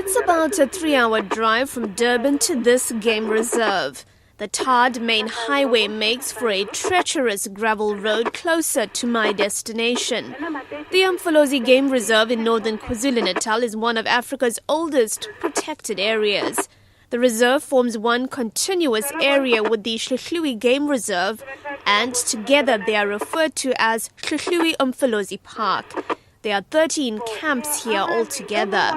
It's about a 3-hour drive from Durban to this game reserve. The tarred main highway makes for a treacherous gravel road closer to my destination. The MPillay Game Reserve in northern KwaZulu-Natal is one of Africa's oldest protected areas. The reserve forms one continuous area with the Hluhluwe Game Reserve, and together they are referred to as Hluhluwe MPillay Park. There are 13 camps here altogether.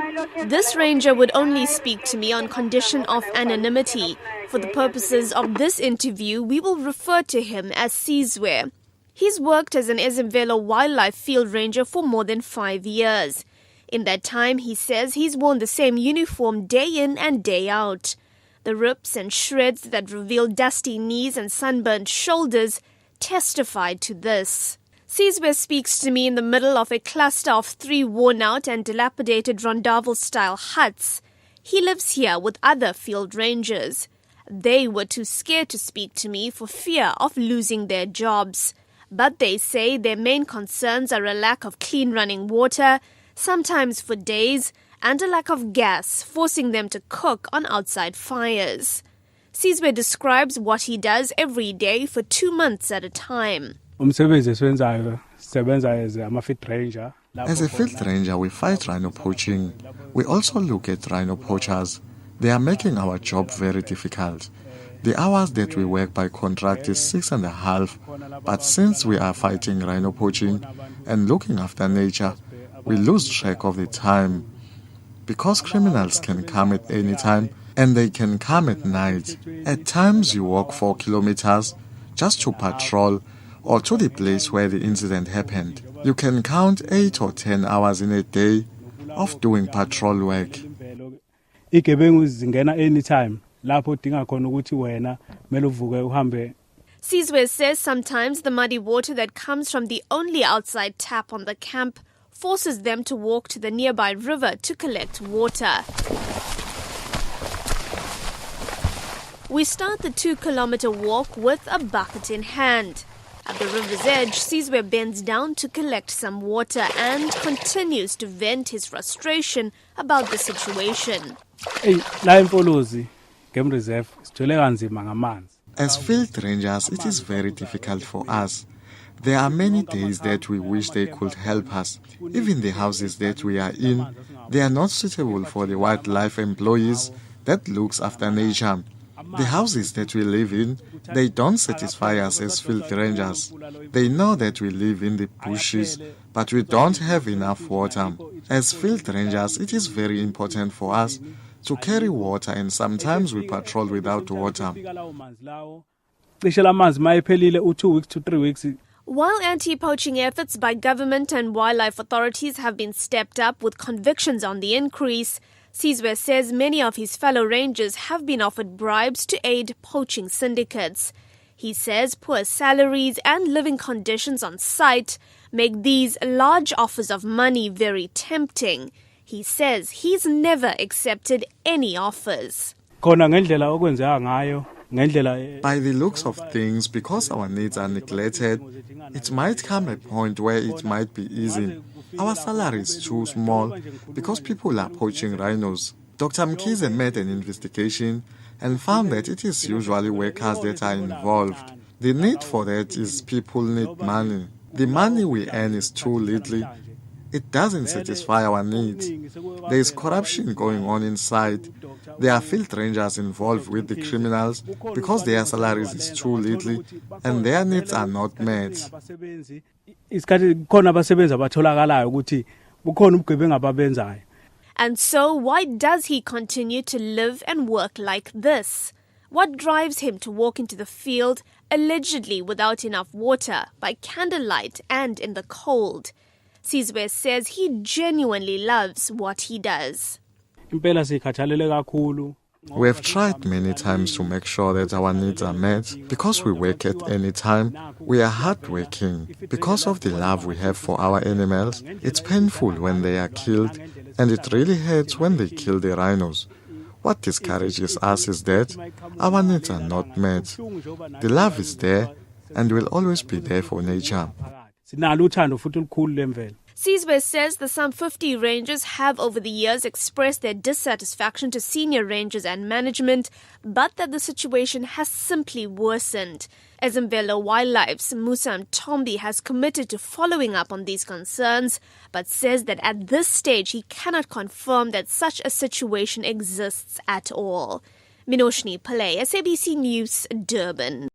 This ranger would only speak to me on condition of anonymity. For the purposes of this interview, we will refer to him as Sizwe. He's worked as an Ezemvelo wildlife field ranger for more than 5 years. In that time, he says he's worn the same uniform day in and day out. The rips and shreds that reveal dusty knees and sunburned shoulders testify to this. Sizwe speaks to me in the middle of a cluster of 3 worn-out and dilapidated rondavel-style huts. He lives here with other field rangers. They were too scared to speak to me for fear of losing their jobs. But they say their main concerns are a lack of clean running water, sometimes for days, and a lack of gas, forcing them to cook on outside fires. Sizwe describes what he does every day for 2 months at a time. As a field ranger, we fight rhino poaching. We also look at rhino poachers. They are making our job very difficult. The hours that we work by contract is 6.5, but since we are fighting rhino poaching and looking after nature, we lose track of the time. Because criminals can come at any time, and they can come at night. At times you walk 4 kilometers just to patrol or to the place where the incident happened. You can count 8 or 10 hours in a day of doing patrol work. Sizwe says sometimes the muddy water that comes from the only outside tap on the camp forces them to walk to the nearby river to collect water. We start the 2-kilometer walk with a bucket in hand. At the river's edge, Sizwe bends down to collect some water and continues to vent his frustration about the situation. As field rangers, it is very difficult for us. There are many days that we wish they could help us. Even the houses that we are in, they are not suitable for the wildlife employees that looks after nature. The houses that we live in, they don't satisfy us as field rangers. They know that we live in the bushes, but we don't have enough water. As field rangers, it is very important for us to carry water, and sometimes we patrol without water. While anti-poaching efforts by government and wildlife authorities have been stepped up with convictions on the increase, Sizwe says many of his fellow rangers have been offered bribes to aid poaching syndicates. He says poor salaries and living conditions on site make these large offers of money very tempting. He says he's never accepted any offers. By the looks of things, because our needs are neglected, it might come a point where it might be easy. Our salary is too small because people are poaching rhinos. Dr. Mkize made an investigation and found that it is usually workers that are involved. The need for that is people need money. The money we earn is too little. It doesn't satisfy our needs. There is corruption going on inside. There are field rangers involved with the criminals because their salaries is too little and their needs are not met. And so why does he continue to live and work like this? What drives him to walk into the field, allegedly without enough water, by candlelight and in the cold? Sizwe says he genuinely loves what he does. We have tried many times to make sure that our needs are met. Because we work at any time, we are hardworking. Because of the love we have for our animals, it's painful when they are killed, and it really hurts when they kill the rhinos. What discourages us is that our needs are not met. The love is there and will always be there for nature. Sizwe says the some 50 rangers have over the years expressed their dissatisfaction to senior rangers and management, but that the situation has simply worsened. Ezemvelo Wildlife's Musa Mtombi has committed to following up on these concerns, but says that at this stage he cannot confirm that such a situation exists at all. MPillay, SABC News, Durban.